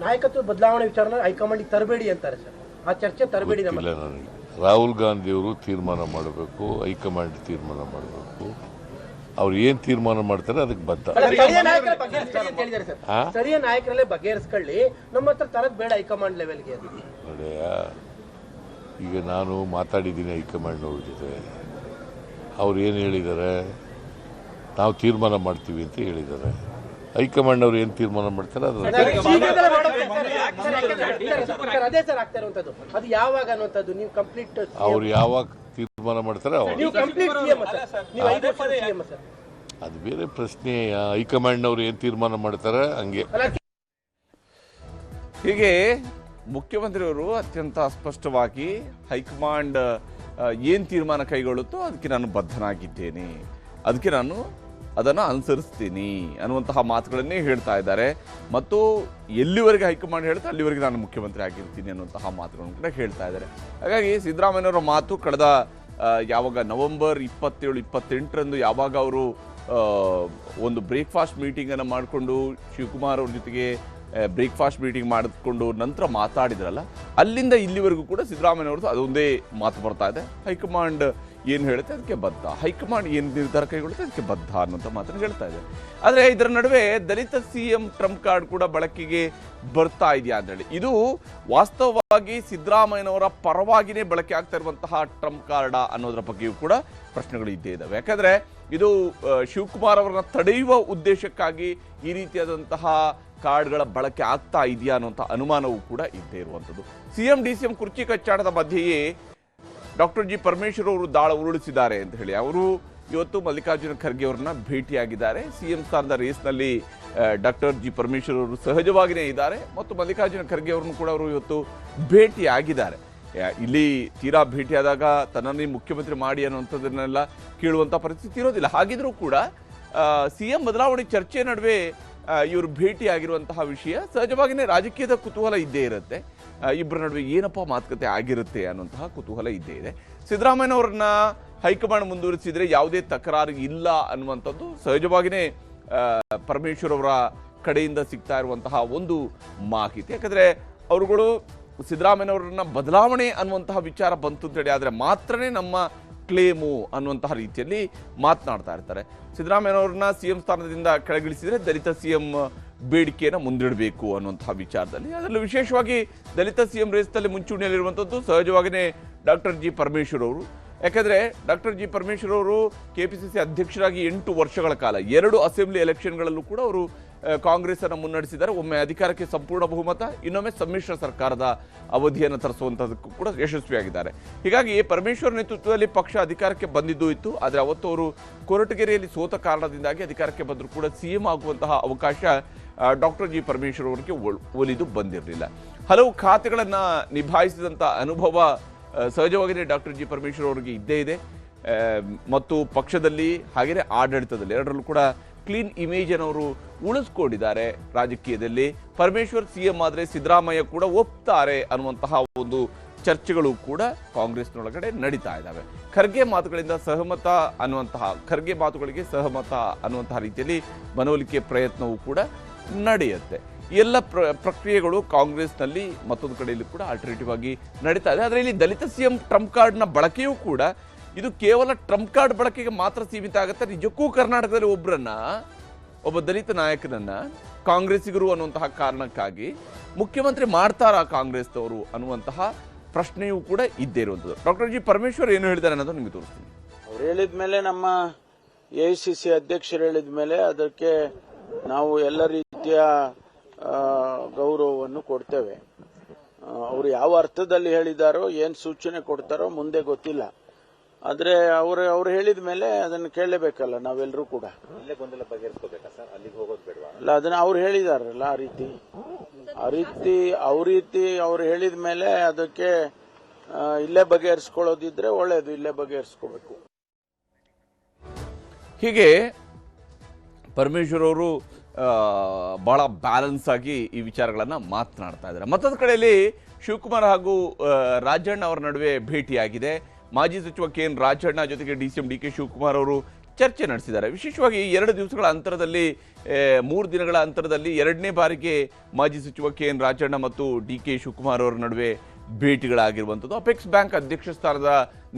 ನಾಯಕತ್ವ ಬದಲಾವಣೆ ವಿಚಾರ ಹೈಕಮಾಂಡ್ ತರಬೇಡಿ ಅಂತಾರೆ ಸರ್, ಆ ಚರ್ಚೆ ತರಬೇಡಿ ಇಲ್ಲ ನನಗೆ. ರಾಹುಲ್ ಗಾಂಧಿ ಅವರು ತೀರ್ಮಾನ ಮಾಡಬೇಕು, ಹೈಕಮಾಂಡ್ ತೀರ್ಮಾನ ಮಾಡಬೇಕು. ಅವ್ರು ಏನ್ ತೀರ್ಮಾನ ಮಾಡ್ತಾರೆ ಅದಕ್ಕೆ ಬದ್ಧ. ಸ್ಥಳೀಯ ನಾಯಕರಲ್ಲೇ ಬಗೆಹರಿಸ್ಕೊಳ್ಳಿ, ನಮ್ಮ ಹತ್ರ ತರದ್ ಬೇಡ ಹೈಕಮಾಂಡ್ ಲೆವೆಲ್ಗೆ. ನೋಡ್ಯಾ, ಈಗ ನಾನು ಮಾತಾಡಿದ್ದೀನಿ ಹೈಕಮಾಂಡ್ನವ್ರ ಜೊತೆ. ಅವ್ರು ಏನು ಹೇಳಿದ್ದಾರೆ, ನಾವು ತೀರ್ಮಾನ ಮಾಡ್ತೀವಿ ಅಂತ ಹೇಳಿದ್ದಾರೆ. ಹೈಕಮಾಂಡ್ ಅವ್ರು ಏನು ತೀರ್ಮಾನ ಮಾಡ್ತಾರೆ ಅದೇ ಸರ್ ಆಗ್ತಾ ಇರುವಂತದ್ದು. ಅದು ಯಾವಾಗ ಅನ್ನುವಂಥದ್ದು ನೀವು ಕಂಪ್ಲೀಟ್, ಅವ್ರು ಯಾವಾಗ ತೀರ್ಮಾನ ಮಾಡ್ತಾರೆ ಅದು ಬೇರೆ ಪ್ರಶ್ನೆ. ಹೈಕಮಾಂಡ್ ಅವ್ರು ಏನು ತೀರ್ಮಾನ ಮಾಡ್ತಾರೆ ಹಂಗೆ. ಹೀಗೆ ಮುಖ್ಯಮಂತ್ರಿಯವರು ಅತ್ಯಂತ ಸ್ಪಷ್ಟವಾಗಿ ಹೈಕಮಾಂಡ್ ಏನು ತೀರ್ಮಾನ ಕೈಗೊಳ್ಳುತ್ತೋ ಅದಕ್ಕೆ ನಾನು ಬದ್ಧನಾಗಿದ್ದೇನೆ, ಅದಕ್ಕೆ ನಾನು ಅದನ್ನು ಅನುಸರಿಸ್ತೀನಿ ಅನ್ನುವಂತಹ ಮಾತುಗಳನ್ನೇ ಹೇಳ್ತಾ ಇದ್ದಾರೆ. ಮತ್ತು ಎಲ್ಲಿವರೆಗೆ ಹೈಕಮಾಂಡ್ ಹೇಳ್ತಾ ಅಲ್ಲಿವರೆಗೆ ನಾನು ಮುಖ್ಯಮಂತ್ರಿ ಆಗಿರ್ತೀನಿ ಅನ್ನುವಂತಹ ಮಾತುಗಳನ್ನು ಕೂಡ ಹೇಳ್ತಾ ಇದ್ದಾರೆ. ಹಾಗಾಗಿ ಸಿದ್ದರಾಮಯ್ಯನವರ ಮಾತು ಕಳೆದ ಯಾವಾಗ ನವೆಂಬರ್ 27-28ರಂದು ಯಾವಾಗ ಅವರು ಒಂದು ಬ್ರೇಕ್ಫಾಸ್ಟ್ ಮೀಟಿಂಗನ್ನು ಮಾಡಿಕೊಂಡು ಶಿವಕುಮಾರ್ ಅವ್ರ ಜೊತೆಗೆ ಬ್ರೇಕ್ಫಾಸ್ಟ್ ಮೀಟಿಂಗ್ ಮಾಡಿಕೊಂಡು ನಂತರ ಮಾತಾಡಿದ್ರಲ್ಲ, ಅಲ್ಲಿಂದ ಇಲ್ಲಿವರೆಗೂ ಕೂಡ ಸಿದ್ದರಾಮಯ್ಯನವ್ರದ್ದು ಅದೊಂದೇ ಮಾತು ಬರ್ತಾ ಇದೆ. ಹೈಕಮಾಂಡ್ ಏನು ಹೇಳುತ್ತೆ ಅದಕ್ಕೆ ಬದ್ಧ, ಹೈಕಮಾಂಡ್ ಏನು ನಿರ್ಧಾರ ಕೈಗೊಳ್ಳುತ್ತೆ ಅದಕ್ಕೆ ಬದ್ಧ ಅನ್ನೋಂಥ ಮಾತನ್ನು ಹೇಳ್ತಾ ಇದೆ. ಆದರೆ ಇದರ ನಡುವೆ ದಲಿತ CM ಟ್ರಂಪ್ ಕಾರ್ಡ್ ಕೂಡ ಬಳಕೆಗೆ ಬರ್ತಾ ಇದೆಯಾ ಅಂತ ಹೇಳಿ, ಇದು ವಾಸ್ತವವಾಗಿ ಸಿದ್ದರಾಮಯ್ಯನವರ ಪರವಾಗಿಯೇ ಬಳಕೆ ಆಗ್ತಾ ಇರುವಂತಹ ಟ್ರಂಪ್ ಕಾರ್ಡ ಅನ್ನೋದರ ಬಗ್ಗೆಯೂ ಕೂಡ ಪ್ರಶ್ನೆಗಳು ಇದ್ದೇ ಇದ್ದಾವೆ. ಯಾಕಂದರೆ ಇದು ಶಿವಕುಮಾರ್ ಅವರನ್ನ ತಡೆಯುವ ಉದ್ದೇಶಕ್ಕಾಗಿ ಈ ರೀತಿಯಾದಂತಹ ಕಾರ್ಡ್ಗಳ ಬಳಕೆ ಆಗ್ತಾ ಇದೆಯಾ ಅನ್ನುವಂಥ ಅನುಮಾನವೂ ಕೂಡ ಇದ್ದೇ ಇರುವಂಥದ್ದು. CM DCM ಕುರ್ಚಿ ಕಚ್ಚಾಟದ ಮಧ್ಯೆಯೇ ಡಾಕ್ಟರ್ ಜಿ ಪರಮೇಶ್ವರ್ ಅವರು ದಾಳ ಉರುಳಿಸಿದ್ದಾರೆ ಅಂತ ಹೇಳಿ ಅವರು ಇವತ್ತು ಮಲ್ಲಿಕಾರ್ಜುನ ಖರ್ಗೆ ಅವರನ್ನ ಭೇಟಿಯಾಗಿದ್ದಾರೆ. CM ಸ್ಥಾನದ ರೇಸ್ನಲ್ಲಿ ಡಾಕ್ಟರ್ ಜಿ ಪರಮೇಶ್ವರ್ ಅವರು ಸಹಜವಾಗಿಯೇ ಇದ್ದಾರೆ ಮತ್ತು ಮಲ್ಲಿಕಾರ್ಜುನ ಖರ್ಗೆ ಅವರನ್ನು ಕೂಡ ಅವರು ಇವತ್ತು ಭೇಟಿಯಾಗಿದ್ದಾರೆ. ಇಲ್ಲಿ ತೀರಾ ಭೇಟಿಯಾದಾಗ ತನ್ನನ್ನೇ ಮುಖ್ಯಮಂತ್ರಿ ಮಾಡಿ ಅನ್ನುವಂಥದ್ದನ್ನೆಲ್ಲ ಕೇಳುವಂಥ ಪರಿಸ್ಥಿತಿ ಇರೋದಿಲ್ಲ. ಹಾಗಿದ್ರೂ ಕೂಡ CM ಬದಲಾವಣೆ ಚರ್ಚೆ ನಡುವೆ ಇವರು ಭೇಟಿಯಾಗಿರುವಂತಹ ವಿಷಯ ಸಹಜವಾಗಿಯೇ ರಾಜಕೀಯದ ಕುತೂಹಲ ಇದ್ದೇ ಇರುತ್ತೆ. ಇಬ್ಬರ ನಡುವೆ ಏನಪ್ಪ ಮಾತುಕತೆ ಆಗಿರುತ್ತೆ ಅನ್ನುವಂತಹ ಕುತೂಹಲ ಇದ್ದೇ ಇದೆ. ಸಿದ್ದರಾಮಯ್ಯನವ್ರನ್ನ ಹೈಕಮಾಂಡ್ ಮುಂದುವರಿಸಿದರೆ ಯಾವುದೇ ತಕರಾರು ಇಲ್ಲ ಅನ್ನುವಂಥದ್ದು ಸಹಜವಾಗಿಯೇ ಪರಮೇಶ್ವರ್ ಅವರ ಕಡೆಯಿಂದ ಸಿಗ್ತಾ ಇರುವಂತಹ ಒಂದು ಮಾಹಿತಿ. ಯಾಕಂದರೆ ಅವರುಗಳು ಸಿದ್ದರಾಮಯ್ಯನವ್ರನ್ನ ಬದಲಾವಣೆ ಅನ್ನುವಂತಹ ವಿಚಾರ ಬಂತು ಅಂತೇಳಿ ಆದರೆ ಮಾತ್ರನೇ ನಮ್ಮ ಕ್ಲೇಮು ಅನ್ನುವಂತಹ ರೀತಿಯಲ್ಲಿ ಮಾತನಾಡ್ತಾ ಇರ್ತಾರೆ. ಸಿದ್ದರಾಮಯ್ಯನವ್ರನ್ನ CM ಸ್ಥಾನದಿಂದ ಕೆಳಗಿಳಿಸಿದರೆ ದಲಿತ CM ಬೇಡಿಕೆಯನ್ನು ಮುಂದಿಡಬೇಕು ಅನ್ನುವಂತಹ ವಿಚಾರದಲ್ಲಿ, ಅದರಲ್ಲೂ ವಿಶೇಷವಾಗಿ ದಲಿತ CM ರೇಸ್ನಲ್ಲಿ ಮುಂಚೂಣಿಯಲ್ಲಿರುವಂಥದ್ದು ಸಹಜವಾಗಿಯೇ ಡಾಕ್ಟರ್ ಜಿ ಪರಮೇಶ್ವರ್ ಅವರು. ಯಾಕಂದರೆ ಡಾಕ್ಟರ್ ಜಿ ಪರಮೇಶ್ವರ್ ಅವರು KPCC ಅಧ್ಯಕ್ಷರಾಗಿ 8 ವರ್ಷಗಳ ಕಾಲ 2 ಅಸೆಂಬ್ಲಿ ಎಲೆಕ್ಷನ್ಗಳಲ್ಲೂ ಕೂಡ ಅವರು ಕಾಂಗ್ರೆಸ್ಸನ್ನು ಮುನ್ನಡೆಸಿದ್ದಾರೆ. ಒಮ್ಮೆ ಅಧಿಕಾರಕ್ಕೆ ಸಂಪೂರ್ಣ ಬಹುಮತ, ಇನ್ನೊಮ್ಮೆ ಸಮ್ಮಿಶ್ರ ಸರ್ಕಾರದ ಅವಧಿಯನ್ನು ತರಿಸುವಂಥದ್ದಕ್ಕೂ ಕೂಡ ಯಶಸ್ವಿಯಾಗಿದ್ದಾರೆ. ಹೀಗಾಗಿ ಪರಮೇಶ್ವರ್ ನೇತೃತ್ವದಲ್ಲಿ ಪಕ್ಷ ಅಧಿಕಾರಕ್ಕೆ ಬಂದಿದ್ದೂ ಇತ್ತು. ಆದರೆ ಅವತ್ತು ಅವರು ಕೊರಟಗೆರೆಯಲ್ಲಿ ಸೋತ ಕಾರಣದಿಂದಾಗಿ ಅಧಿಕಾರಕ್ಕೆ ಬಂದರೂ ಕೂಡ CM ಆಗುವಂತಹ ಅವಕಾಶ ಡಾಕ್ಟರ್ ಜಿ ಪರಮೇಶ್ವರ್ ಅವರಿಗೆ ಒಲಿದು ಬಂದಿರಲಿಲ್ಲ. ಹಲವು ಖಾತೆಗಳನ್ನು ನಿಭಾಯಿಸಿದಂಥ ಅನುಭವ ಸಹಜವಾಗಿಯೇ ಡಾಕ್ಟರ್ ಜಿ ಪರಮೇಶ್ವರ್ ಅವರಿಗೆ ಇದ್ದೇ ಇದೆ. ಮತ್ತು ಪಕ್ಷದಲ್ಲಿ ಹಾಗೆಯೇ ಆಡಳಿತದಲ್ಲಿ ಎರಡರಲ್ಲೂ ಕೂಡ ಕ್ಲೀನ್ ಇಮೇಜನ್ನು ಅವರು ಉಳಿಸ್ಕೊಂಡಿದ್ದಾರೆ. ರಾಜಕೀಯದಲ್ಲಿ ಪರಮೇಶ್ವರ್ CM ಆದರೆ ಸಿದ್ದರಾಮಯ್ಯ ಕೂಡ ಒಪ್ತಾರೆ ಅನ್ನುವಂತಹ ಒಂದು ಚರ್ಚೆಗಳು ಕೂಡ ಕಾಂಗ್ರೆಸ್ನೊಳಗಡೆ ನಡೀತಾ ಇದ್ದಾವೆ. ಖರ್ಗೆ ಮಾತುಗಳಿಗೆ ಸಹಮತ ಅನ್ನುವಂತಹ ರೀತಿಯಲ್ಲಿ ಮನವೊಲಿಕೆ ಪ್ರಯತ್ನವೂ ಕೂಡ ನಡೆಯುತ್ತೆ. ಎಲ್ಲ ಪ್ರಕ್ರಿಯೆಗಳು ಕಾಂಗ್ರೆಸ್ನಲ್ಲಿ ಮತ್ತೊಂದು ಕಡೆಯಲ್ಲಿ ಕೂಡ ಆಲ್ಟರ್ನೇಟಿವ್ ಆಗಿ ನಡೀತಾ ಇದೆ. ಆದರೆ ಇಲ್ಲಿ ದಲಿತ CM ಟ್ರಂಪ್ ಕಾರ್ಡ್ನ ಬಳಕೆಯೂ ಕೂಡ ಇದು ಕೇವಲ ಟ್ರಂಪ್ ಕಾರ್ಡ್ ಬಳಕೆಗೆ ಮಾತ್ರ ಸೀಮಿತ ಆಗುತ್ತೆ. ನಿಜಕ್ಕೂ ಕರ್ನಾಟಕದಲ್ಲಿ ಒಬ್ಬ ದಲಿತ ನಾಯಕನನ್ನ ಕಾಂಗ್ರೆಸ್ಸಿಗರು ಅನ್ನುವಂತಹ ಕಾರಣಕ್ಕಾಗಿ ಮುಖ್ಯಮಂತ್ರಿ ಮಾಡ್ತಾರಾ ಕಾಂಗ್ರೆಸ್ನವರು ಅನ್ನುವಂತಹ ಪ್ರಶ್ನೆಯೂ ಕೂಡ ಇದ್ದೇ ಇರುವಂಥದ್ದು. ಡಾಕ್ಟರ್ ಜಿ ಪರಮೇಶ್ವರ್ ಏನು ಹೇಳಿದ್ದಾರೆ ಅನ್ನೋದು ನಿಮಗೆ ತೋರಿಸ್ತೀನಿ. ಅವ್ರು ಹೇಳಿದ ಮೇಲೆ ನಮ್ಮ AICC ಅಧ್ಯಕ್ಷರು ಹೇಳಿದ ಮೇಲೆ ಅದಕ್ಕೆ ನಾವು ಎಲ್ಲ ರೀತಿಯ ಗೌರವವನ್ನು ಕೊಡ್ತೇವೆ. ಅವರು ಯಾವ ಅರ್ಥದಲ್ಲಿ ಹೇಳಿದಾರೋ ಏನು ಸೂಚನೆ ಕೊಡ್ತಾರೋ ಮುಂದೆ ಗೊತ್ತಿಲ್ಲ. ಆದ್ರೆ ಅವ್ರು ಹೇಳಿದ ಮೇಲೆ ಅದನ್ನು ಕೇಳಲೇಬೇಕಲ್ಲ ನಾವೆಲ್ಲರೂ ಕೂಡ. ಅಲ್ಲ, ಅದನ್ನ ಅವ್ರು ಹೇಳಿದಾರಲ್ಲ ಅವ್ರು ಹೇಳಿದ ಮೇಲೆ ಅದಕ್ಕೆ ಇಲ್ಲೇ ಬಗೆಹರಿಸ್ಕೊಳ್ಳೋದಿದ್ರೆ ಒಳ್ಳೇದು, ಇಲ್ಲೇ ಬಗೆಹರಿಸ್ಕೋಬೇಕು. ಹೀಗೆ ಪರಮೇಶ್ವರ್ ಅವರು ಬಹಳ ಬ್ಯಾಲೆನ್ಸ್ ಆಗಿ ಈ ವಿಚಾರಗಳನ್ನು ಮಾತನಾಡ್ತಾ ಇದ್ದಾರೆ. ಮತ್ತೊಂದು ಕಡೆಯಲ್ಲಿ ಶಿವಕುಮಾರ್ ಹಾಗೂ ರಾಜಣ್ಣ ಅವರ ನಡುವೆ ಭೇಟಿಯಾಗಿದೆ. ಮಾಜಿ ಸಚಿವ KN ರಾಜಣ್ಣ ಜೊತೆಗೆ DCM DK ಶಿವಕುಮಾರ್ ಅವರು ಚರ್ಚೆ ನಡೆಸಿದ್ದಾರೆ. ವಿಶೇಷವಾಗಿ 2 ದಿವಸಗಳ ಅಂತರದಲ್ಲಿ 3 ದಿನಗಳ ಅಂತರದಲ್ಲಿ 2ನೇ ಬಾರಿಗೆ ಮಾಜಿ ಸಚಿವ KN ರಾಜಣ್ಣ ಮತ್ತು DK ಶಿವಕುಮಾರ್ ಅವರ ನಡುವೆ ಭೇಟಿಗಳಾಗಿರುವಂಥದ್ದು. ಅಪೆಕ್ಸ್ ಬ್ಯಾಂಕ್ ಅಧ್ಯಕ್ಷ ಸ್ಥಾನದ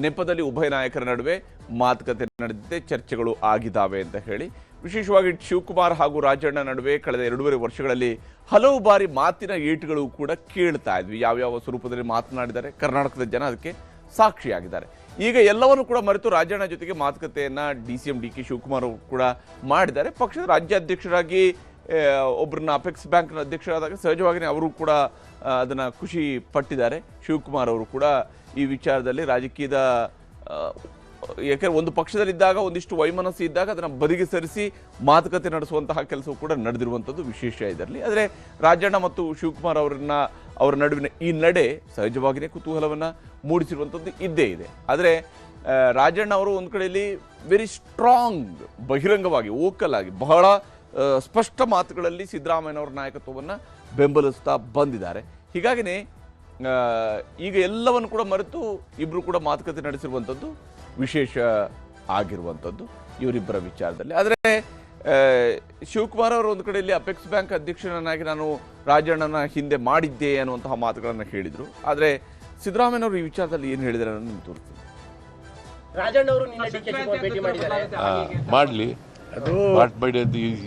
ನೆಪದಲ್ಲಿ ಉಭಯ ನಾಯಕರ ನಡುವೆ ಮಾತುಕತೆ ನಡೆದಿದೆ, ಚರ್ಚೆಗಳು ಆಗಿದ್ದಾವೆ ಅಂತ ಹೇಳಿ. ವಿಶೇಷವಾಗಿ ಶಿವಕುಮಾರ್ ಹಾಗೂ ರಾಜಣ್ಣ ನಡುವೆ ಕಳೆದ 2.5 ವರ್ಷಗಳಲ್ಲಿ ಹಲವು ಬಾರಿ ಮಾತಿನ ಏಟುಗಳು ಕೂಡ ಕೇಳ್ತಾ ಇದ್ವಿ. ಯಾವ್ಯಾವ ಸ್ವರೂಪದಲ್ಲಿ ಮಾತನಾಡಿದ್ದಾರೆ ಕರ್ನಾಟಕದ ಜನ ಅದಕ್ಕೆ ಸಾಕ್ಷಿಯಾಗಿದ್ದಾರೆ. ಈಗ ಎಲ್ಲವನ್ನೂ ಕೂಡ ಮರೆತು ರಾಜಣ್ಣ ಜೊತೆಗೆ ಮಾತುಕತೆಯನ್ನು DCM DK ಶಿವಕುಮಾರ್ ಅವರು ಕೂಡ ಮಾಡಿದ್ದಾರೆ. ಪಕ್ಷದ ರಾಜ್ಯಾಧ್ಯಕ್ಷರಾಗಿ ಒಬ್ಬರನ್ನ ಅಪೆಕ್ಸ್ ಬ್ಯಾಂಕ್ನ ಅಧ್ಯಕ್ಷರಾದಾಗ ಸಹಜವಾಗಿಯೇ ಅವರು ಕೂಡ ಅದನ್ನು ಖುಷಿ ಪಟ್ಟಿದ್ದಾರೆ. ಶಿವಕುಮಾರ್ ಅವರು ಕೂಡ ಈ ವಿಚಾರದಲ್ಲಿ ರಾಜಕೀಯದ ಯಾಕೆಂದರೆ ಒಂದು ಪಕ್ಷದಲ್ಲಿದ್ದಾಗ ಒಂದಿಷ್ಟು ವೈಮನಸ್ಸು ಇದ್ದಾಗ ಅದನ್ನು ಬದಿಗೆ ಸರಿಸಿ ಮಾತುಕತೆ ನಡೆಸುವಂತಹ ಕೆಲಸವೂ ಕೂಡ ನಡೆದಿರುವಂಥದ್ದು ವಿಶೇಷ ಇದರಲ್ಲಿ. ಆದರೆ ರಾಜಣ್ಣ ಮತ್ತು ಶಿವಕುಮಾರ್ ಅವರ ನಡುವಿನ ಈ ನಡೆ ಸಹಜವಾಗಿಯೇ ಕುತೂಹಲವನ್ನು ಮೂಡಿಸಿರುವಂಥದ್ದು ಇದ್ದೇ ಇದೆ. ಆದರೆ ರಾಜಣ್ಣ ಅವರು ಒಂದು ಕಡೆಯಲ್ಲಿ ವೆರಿ ಸ್ಟ್ರಾಂಗ್, ಬಹಿರಂಗವಾಗಿ ವೋಕಲ್ ಆಗಿ ಬಹಳ ಸ್ಪಷ್ಟ ಮಾತುಗಳಲ್ಲಿ ಸಿದ್ದರಾಮಯ್ಯನವರ ನಾಯಕತ್ವವನ್ನು ಬೆಂಬಲಿಸ್ತಾ ಬಂದಿದ್ದಾರೆ. ಹೀಗಾಗಿನೇ ಈಗ ಎಲ್ಲವನ್ನು ಕೂಡ ಮರೆತು ಇಬ್ಬರು ಕೂಡ ಮಾತುಕತೆ ನಡೆಸಿರುವಂಥದ್ದು ವಿಶೇಷ ಆಗಿರುವಂಥದ್ದು ಇವರಿಬ್ಬರ ವಿಚಾರದಲ್ಲಿ. ಆದರೆ ಶಿವಕುಮಾರ್ ಅವರು ಒಂದು ಕಡೆಯಲ್ಲಿ ಅಪೆಕ್ಸ್ ಬ್ಯಾಂಕ್ ಅಧ್ಯಕ್ಷರನ್ನಾಗಿ ನಾನು ರಾಜಣ್ಣನ ಹಿಂದೆ ಮಾಡಿದ್ದೆ ಅನ್ನುವಂತಹ ಮಾತುಗಳನ್ನು ಹೇಳಿದರು. ಆದರೆ ಸಿದ್ದರಾಮಯ್ಯನವರು ಈ ವಿಚಾರದಲ್ಲಿ ಏನು ಹೇಳಿದ್ದಾರೆ ಅನ್ನೋದು ನಿಮ್ಗೆ ತೋರಿಸ್ತೀನಿ. ರಾಜಣ್ಣ ಅವರು ನಿನ್ನೆ ಡಿ ಕೆ ಶಿವಕುಮಾರ್ ಭೇಟಿ ಮಾಡಿದ್ದಾರೆ. ಮಾಡಲಿ,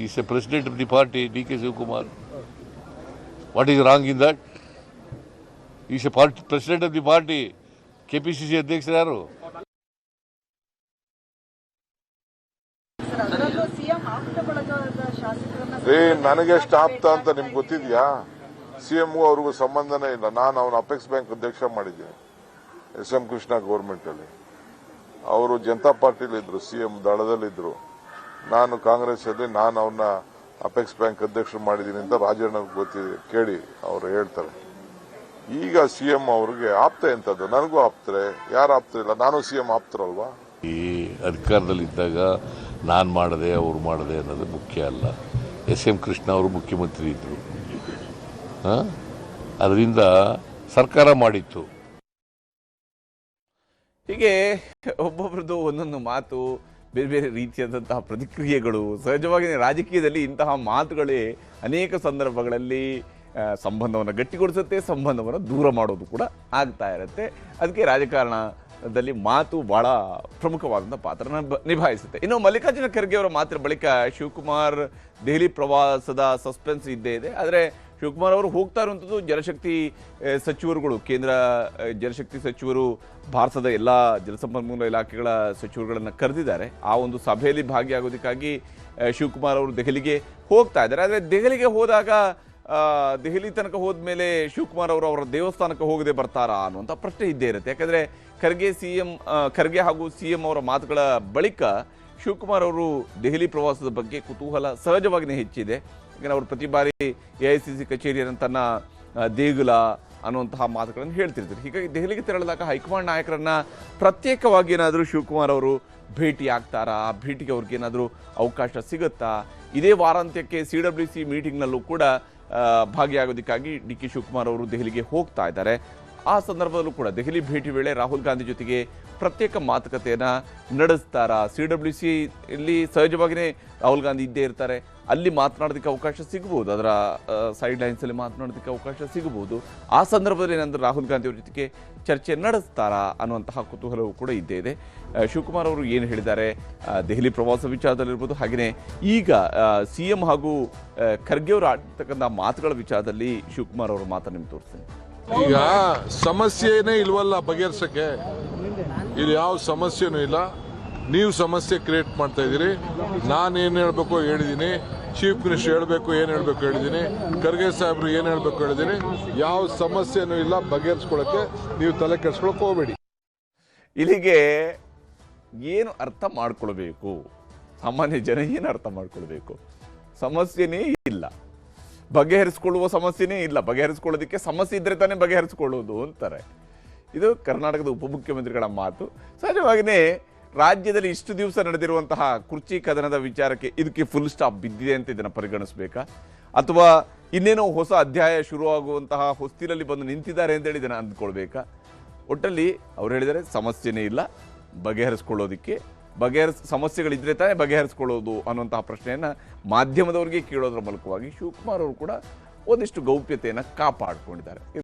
is A president of the party, D K Shivakumar. What is wrong in that? Is A president of the party. KPCC ಅಧ್ಯಕ್ಷರು ಯಾರು? ನನಗೆ ಎಷ್ಟು ಆಪ್ತ ಅಂತ ನಿಮ್ಗೆ ಗೊತ್ತಿದ್ಯಾ? ಸಿಎಂ ಅವ್ರಿಗೂ ಸಂಬಂಧನೇ ಇಲ್ಲ. ನಾನು ಅವನ ಅಪೆಕ್ಸ್ ಬ್ಯಾಂಕ್ ಅಧ್ಯಕ್ಷ ಮಾಡಿದ್ದೀನಿ SM ಕೃಷ್ಣ ಗೌರ್ಮೆಂಟ್ ಅಲ್ಲಿ. ಅವರು ಜನತಾ ಪಾರ್ಟಿಲಿ ಇದ್ರು, ಸಿಎಂ ದಳದಲ್ಲಿದ್ರು. ನಾನು ಕಾಂಗ್ರೆಸ್ ಅಲ್ಲಿ ನಾನು ಅವನ್ನ ಅಪೆಕ್ಸ್ ಬ್ಯಾಂಕ್ ಅಧ್ಯಕ್ಷರು ಮಾಡಿದ್ದೀನಿ ಅಂತ ರಾಜಣ್ಣ ಗೊತ್ತಿದೆ, ಕೇಳಿ ಅವರು ಹೇಳ್ತಾರೆ. ಈಗ ಸಿಎಂ ಅವ್ರಿಗೆ ಆಪ್ತ ಎಂತದ್ದು? ನನಗೂ ಆಪ್ತರೆ, ಯಾರು ಆಪ್ತರಿಲ್ಲ? ನಾನು ಸಿಎಂ ಆಪ್ತರಲ್ವಾ? ಈ ಅಧಿಕಾರದಲ್ಲಿದ್ದಾಗ ನಾನು ಮಾಡದೆ ಅವ್ರು ಮಾಡದೆ ಅನ್ನೋದು ಮುಖ್ಯ ಅಲ್ಲ. SM ಕೃಷ್ಣ ಅವರು ಮುಖ್ಯಮಂತ್ರಿ ಇದ್ದರು, ಅದರಿಂದ ಸರ್ಕಾರ ಮಾಡಿತ್ತು. ಹೀಗೆ ಒಬ್ಬೊಬ್ರದ್ದು ಒಂದೊಂದು ಮಾತು, ಬೇರೆ ಬೇರೆ ರೀತಿಯಾದಂತಹ ಪ್ರತಿಕ್ರಿಯೆಗಳು. ಸಹಜವಾಗಿ ರಾಜಕೀಯದಲ್ಲಿ ಇಂತಹ ಮಾತುಗಳೇ ಅನೇಕ ಸಂದರ್ಭಗಳಲ್ಲಿ ಸಂಬಂಧವನ್ನು ಗಟ್ಟಿಗೊಳಿಸುತ್ತೆ, ಸಂಬಂಧವನ್ನು ದೂರ ಮಾಡೋದು ಕೂಡ ಆಗ್ತಾ ಇರುತ್ತೆ. ಅದಕ್ಕೆ ರಾಜಕಾರಣದಲ್ಲಿ ಮಾತು ಬಹಳ ಪ್ರಮುಖವಾದಂಥ ಪಾತ್ರನ ನಿಭಾಯಿಸುತ್ತೆ. ಇನ್ನು ಮಲ್ಲಿಕಾರ್ಜುನ ಖರ್ಗೆ ಅವರ ಮಾತಿನ ಬಳಿಕ ಶಿವಕುಮಾರ್ ದೆಹಲಿ ಪ್ರವಾಸದ ಸಸ್ಪೆನ್ಸ್ ಇದ್ದೇ ಇದೆ. ಆದರೆ ಶಿವಕುಮಾರ್ ಅವರು ಹೋಗ್ತಾ ಇರುವಂಥದ್ದು ಜಲಶಕ್ತಿ ಸಚಿವರುಗಳು, ಕೇಂದ್ರ ಜಲಶಕ್ತಿ ಸಚಿವರು ಭಾರತದ ಎಲ್ಲ ಜಲಸಂಪನ್ಮೂಲ ಇಲಾಖೆಗಳ ಸಚಿವರುಗಳನ್ನು ಕರೆದಿದ್ದಾರೆ. ಆ ಒಂದು ಸಭೆಯಲ್ಲಿ ಭಾಗಿಯಾಗೋದಕ್ಕಾಗಿ ಶಿವಕುಮಾರ್ ಅವರು ದೆಹಲಿಗೆ ಹೋಗ್ತಾ ಇದ್ದಾರೆ. ಆದರೆ ದೆಹಲಿಗೆ ಹೋದಾಗ ದೆಹಲಿ ತನಕ ಹೋದ್ಮೇಲೆ ಶಿವಕುಮಾರ್ ಅವರು ಅವರ ದೇವಸ್ಥಾನಕ್ಕೆ ಹೋಗದೆ ಬರ್ತಾರಾ ಅನ್ನುವಂಥ ಪ್ರಶ್ನೆ ಇದ್ದೇ ಇರುತ್ತೆ. ಯಾಕಂದರೆ ಖರ್ಗೆ ಹಾಗೂ ಸಿಎಂ ಅವರ ಮಾತುಗಳ ಬಳಿಕ ಶಿವಕುಮಾರ್ ಅವರು ದೆಹಲಿ ಪ್ರವಾಸದ ಬಗ್ಗೆ ಕುತೂಹಲ ಸಹಜವಾಗಿಯೇ ಹೆಚ್ಚಿದೆ. ಯಾಕಂದರೆ ಅವರು ಪ್ರತಿ ಬಾರಿ AICC ಕಚೇರಿಯನ್ನು ತನ್ನ ದೇಗುಲ ಅನ್ನುವಂತಹ ಮಾತುಗಳನ್ನು ಹೇಳ್ತಿರ್ತಾರೆ. ಹೀಗಾಗಿ ದೆಹಲಿಗೆ ತೆರಳಿದಾಗ ಹೈಕಮಾಂಡ್ ನಾಯಕರನ್ನ ಪ್ರತ್ಯೇಕವಾಗಿ ಏನಾದರೂ ಶಿವಕುಮಾರ್ ಅವರು ಭೇಟಿ ಆಗ್ತಾರಾ? ಆ ಭೇಟಿಗೆ ಅವ್ರಿಗೇನಾದರೂ ಅವಕಾಶ ಸಿಗುತ್ತಾ? ಇದೇ ವಾರಾಂತ್ಯಕ್ಕೆ CWC ಮೀಟಿಂಗ್ನಲ್ಲೂ ಕೂಡ ಭಾಗಿಯಾಗೋದಕ್ಕಾಗಿ DK ಶಿವಕುಮಾರ್ ಅವರು ದೆಹಲಿಗೆ ಹೋಗ್ತಾ ಇದ್ದಾರೆ. ಆ ಸಂದರ್ಭದಲ್ಲೂ ಕೂಡ ದೆಹಲಿ ಭೇಟಿ ವೇಳೆ ರಾಹುಲ್ ಗಾಂಧಿ ಜೊತೆಗೆ ಪ್ರತ್ಯೇಕ ಮಾತುಕತೆಯನ್ನು ನಡೆಸ್ತಾರಾ? CWC ಇಲ್ಲಿ ಸಹಜವಾಗಿಯೇ ರಾಹುಲ್ ಗಾಂಧಿ ಇದ್ದೇ ಇರ್ತಾರೆ, ಅಲ್ಲಿ ಮಾತನಾಡೋದಕ್ಕೆ ಅವಕಾಶ ಸಿಗ್ಬೋದು, ಅದರ ಸೈಡ್ ಲೈನ್ಸಲ್ಲಿ ಮಾತನಾಡೋದಕ್ಕೆ ಅವಕಾಶ ಸಿಗಬಹುದು. ಆ ಸಂದರ್ಭದಲ್ಲಿ ಏನಾದರೂ ರಾಹುಲ್ ಗಾಂಧಿ ಅವ್ರ ಜೊತೆಗೆ ಚರ್ಚೆ ನಡೆಸ್ತಾರಾ ಅನ್ನುವಂತಹ ಕುತೂಹಲವೂ ಕೂಡ ಇದ್ದೇ ಇದೆ. ಶಿವಕುಮಾರ್ ಅವರು ಏನು ಹೇಳಿದ್ದಾರೆ ದೆಹಲಿ ಪ್ರವಾಸ ವಿಚಾರದಲ್ಲಿರ್ಬೋದು, ಹಾಗೆಯೇ ಈಗ CM ಹಾಗೂ ಖರ್ಗೆ ಅವರು ಆಡ್ತಕ್ಕಂಥ ಮಾತುಗಳ ವಿಚಾರದಲ್ಲಿ ಶಿವಕುಮಾರ್ ಅವರ ಮಾತನ್ನು ನಿಮ್ಗೆ ತೋರಿಸ್ತೀನಿ. ಈಗ ಸಮಸ್ಯೆನೇ ಇಲ್ವಲ್ಲ ಬಗೆಹರ್ಸಕ್ಕೆ. ಇಲ್ಲಿ ಯಾವ ಸಮಸ್ಯೆನೂ ಇಲ್ಲ, ನೀವು ಸಮಸ್ಯೆ ಕ್ರಿಯೇಟ್ ಮಾಡ್ತಾ ಇದ್ದೀರಿ. ನಾನೇನು ಹೇಳಬೇಕು ಹೇಳಿದ್ದೀನಿ, ಚೀಫ್ ಮಿನಿಸ್ಟರ್ ಹೇಳಬೇಕು ಏನು ಹೇಳಬೇಕು ಹೇಳಿದ್ದೀನಿ, ಖರ್ಗೆ ಸಾಹೇಬರು ಏನು ಹೇಳಬೇಕು ಹೇಳಿದ್ದೀನಿ. ಯಾವ ಸಮಸ್ಯೆನೂ ಇಲ್ಲ, ಬಗೆಹರಿಸ್ಕೊಳ್ಳೋಕ್ಕೆ ನೀವು ತಲೆ ಕೆಡಿಸ್ಕೊಳಕ್ಕೆ ಹೋಗಬೇಡಿ. ಇಲ್ಲಿಗೆ ಏನು ಅರ್ಥ ಮಾಡ್ಕೊಳ್ಬೇಕು, ಸಾಮಾನ್ಯ ಜನ ಏನು ಅರ್ಥ ಮಾಡ್ಕೊಳ್ಬೇಕು? ಸಮಸ್ಯೆನೇ ಇಲ್ಲ, ಬಗೆಹರಿಸ್ಕೊಳ್ಳುವ ಸಮಸ್ಯೆನೇ ಇಲ್ಲ, ಬಗೆಹರಿಸ್ಕೊಳ್ಳೋದಕ್ಕೆ ಸಮಸ್ಯೆ ಇದ್ದರೆ ತಾನೇ ಬಗೆಹರಿಸ್ಕೊಳ್ಳೋದು ಅಂತಾರೆ. ಇದು ಕರ್ನಾಟಕದ ಉಪಮುಖ್ಯಮಂತ್ರಿಗಳ ಮಾತು. ಸಹಜವಾಗಿಯೇ ರಾಜ್ಯದಲ್ಲಿ ಇಷ್ಟು ದಿವಸ ನಡೆದಿರುವಂತಹ ಕುರ್ಚಿ ಕದನದ ವಿಚಾರಕ್ಕೆ ಇದಕ್ಕೆ ಫುಲ್ ಸ್ಟಾಪ್ ಬಿದ್ದಿದೆ ಅಂತ ಇದನ್ನು ಪರಿಗಣಿಸಬೇಕಾ, ಅಥವಾ ಇನ್ನೇನೋ ಹೊಸ ಅಧ್ಯಾಯ ಶುರುವಾಗುವಂತಹ ಹೊಸ್ತಿಲಲ್ಲಿ ಬಂದು ನಿಂತಿದ್ದಾರೆ ಅಂತೇಳಿ ಇದನ್ನು ಅಂದ್ಕೊಳ್ಬೇಕಾ? ಒಟ್ಟಲ್ಲಿ ಅವ್ರು ಹೇಳಿದರೆ ಸಮಸ್ಯೆನೇ ಇಲ್ಲ, ಬಗೆಹರಿಸ್ಕೊಳ್ಳೋದಕ್ಕೆ ಸಮಸ್ಯೆಗಳಿದ್ರೆ ತಾನೇ ಬಗೆಹರಿಸ್ಕೊಳ್ಳೋದು ಅನ್ನುವಂತಹ ಪ್ರಶ್ನೆಯನ್ನು ಮಾಧ್ಯಮದವರಿಗೆ ಕೇಳೋದ್ರ ಮೂಲಕವಾಗಿ ಶಿವಕುಮಾರ್ ಅವರು ಕೂಡ ಒಂದಿಷ್ಟು ಗೌಪ್ಯತೆಯನ್ನು ಕಾಪಾಡಿಕೊಂಡಿದ್ದಾರೆ.